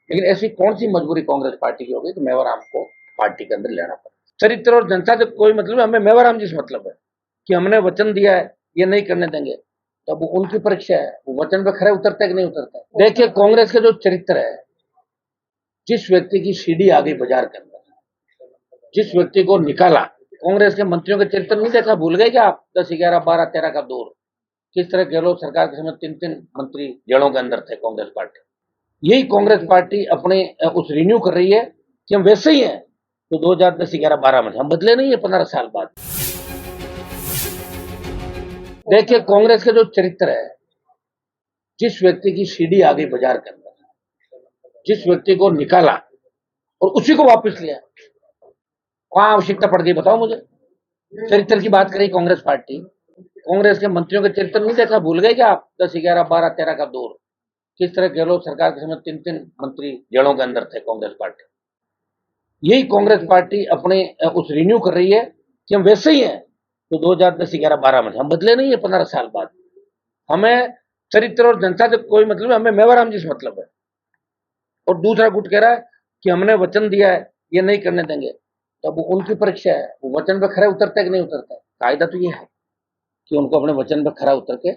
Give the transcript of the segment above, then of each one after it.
लेकिन ऐसी कौन सी मजबूरी कांग्रेस पार्टी की हो गई कि मेवाराम को पार्टी के अंदर लेना पड़ा। चरित्र और जनता से कोई मतलब है, हमें मेवाराम जी से मतलब है कि हमने वचन दिया है ये नहीं करने देंगे। तो अब उनकी परीक्षा है, वो वचन पे खरे उतरते हैं कि नहीं उतरते। देखिए कांग्रेस का जो चरित्र है, जिस व्यक्ति की सीढ़ी आ गई बाजार के अंदर, जिस व्यक्ति को निकाला, कांग्रेस के मंत्रियों के चरित्र नहीं देखा, भूल गए क्या आप? 10, 11, 12, 13 का दौर, किस तरह गहलोत सरकार के समय 3-3 मंत्री जेलों के अंदर थे कांग्रेस पार्टी। यही कांग्रेस पार्टी अपने उस रिन्यू कर रही है कि हम वैसे ही हैं तो 2010, 11, 12 में हम बदले नहीं है 15 साल बाद। देखिए कांग्रेस का जो चरित्र है, जिस व्यक्ति की सीढ़ी आ गई बाजार के अंदर, जिस व्यक्ति को निकाला और उसी को वापस लिया, कहां आवश्यकता पड़ गई बताओ मुझे। चरित्र की बात करी कांग्रेस पार्टी, कांग्रेस के मंत्रियों के चरित्र नहीं देखा, भूल गए क्या आप? 10, 11, 12, 13 का दौर, किस तरह गहलोत सरकार के समय 3-3 मंत्री जेलों के अंदर थे कांग्रेस पार्टी। यही कांग्रेस पार्टी अपने उस रिन्यू कर रही है कि हम वैसे ही हैं तो 2010, 11, 12 में हम बदले नहीं है 15 साल बाद। हमें चरित्र और जनता से कोई मतलब है, हमें मेवाराम जी से मतलब है। और दूसरा गुट कह रहा है कि हमने वचन दिया है ये नहीं करने देंगे। तो अब उनकी परीक्षा है, वो वचन पे खरे उतरते कि नहीं उतरते। कायदा तो ये है कि उनको अपने वचन पे खरा उतर के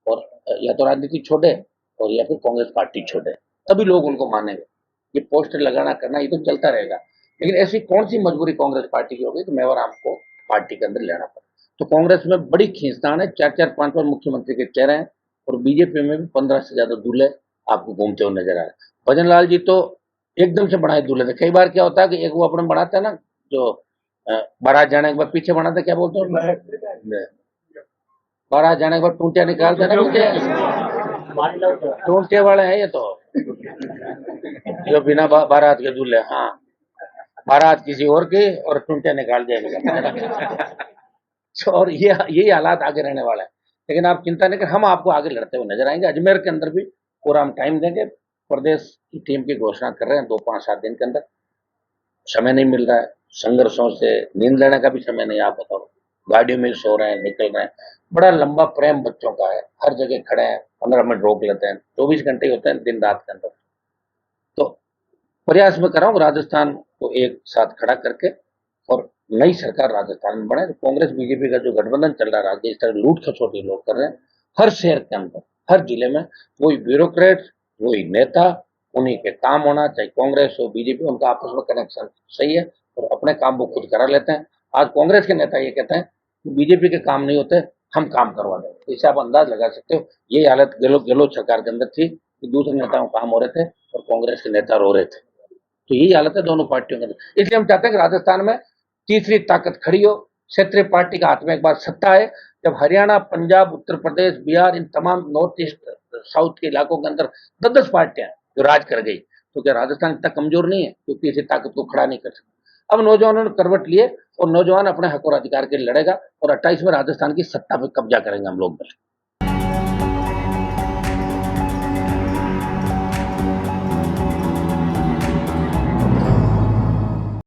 और या तो राजनीति छोड़े और या फिर कांग्रेस पार्टी छोड़े, तभी लोग उनको मानेंगे। ये पोस्टर लगाना करना ये तो चलता रहेगा, लेकिन ऐसी कौन सी मजबूरी कांग्रेस पार्टी की हो गई कि मेवाराम को पार्टी के अंदर लेना पड़ा। तो कांग्रेस में बड़ी खींचतान है, 4-4, 5-5 मुख्यमंत्री के चेहरे हैं और बीजेपी में भी 15 से ज्यादा दूल्हे आपको घूमते हुए नजर आ रहे हैं। भजन लाल जी तो एकदम से बढ़ाए दूल्हे थे। कई बार क्या होता है कि एक वो अपने बढ़ाते हैं ना, जो बारात जाने के बाद पीछे बढ़ाते, क्या बोलते हैं, बारात जाने के बाद टूंटिया निकालते हैं ना पीछे, टूंटिया वाले हैं ये तो, जो बिना बारात के दूल्हे। हाँ, बारात किसी और की और टूंटिया निकाल दिया। और ये यही हालात आगे रहने वाला है। लेकिन आप चिंता नहीं कर, हम आपको आगे लड़ते हुए नजर आएंगे। अजमेर के अंदर भी पूरा हम टाइम देंगे। प्रदेश की टीम की घोषणा कर रहे हैं 2-5-7 दिन के अंदर। समय नहीं मिल रहा है, संघर्षों से नींद लेने का भी समय नहीं। आप बताओ, गाड़ियों में सो रहे हैं, निकल रहे हैं। बड़ा लंबा प्रेम बच्चों का है, हर जगह खड़े हैं, 15 मिनट रोक लेते हैं, 24 घंटे होते हैं दिन रात के अंदर। तो प्रयास में कर रहा हूँ राजस्थान को एक साथ खड़ा करके और नई सरकार राजस्थान में बने। तो कांग्रेस बीजेपी का जो गठबंधन चल रहा है, इस तरह लूट खसोटी लोग कर रहे हैं हर शहर के अंदर, हर जिले में। वही ब्यूरोक्रेट, वही नेता, उन्हीं के काम होना, चाहे कांग्रेस हो बीजेपी, उनका आपस में कनेक्शन सही है और अपने काम वो खुद करा लेते हैं। आज कांग्रेस के नेता ये कहते हैं कि बीजेपी के काम नहीं होते, हम काम करवा दें। तो इससे आप अंदाज लगा सकते हो यही हालत गहलोत सरकार के अंदर थी कि दूसरे नेताओं काम हो रहे थे और कांग्रेस के नेता रो रहे थे। तो यही हालत है दोनों पार्टियों के अंदर। इसलिए हम चाहते हैं कि राजस्थान में तीसरी ताकत खड़ी हो, क्षेत्रीय पार्टी का हाथ में एक बार सत्ता है। जब हरियाणा, पंजाब, उत्तर प्रदेश, बिहार, इन तमाम नॉर्थ ईस्ट साउथ के इलाकों के अंदर 10-10 पार्टियां जो राज कर गई, तो क्या राजस्थान इतना कमजोर नहीं है क्योंकि इसी ताकत को खड़ा नहीं कर सकता। अब नौजवानों ने करवट लिए और नौजवान अपने हक और अधिकार के लिए लड़ेगा और 28 में राजस्थान की सत्ता पर कब्जा करेंगे हम लोग।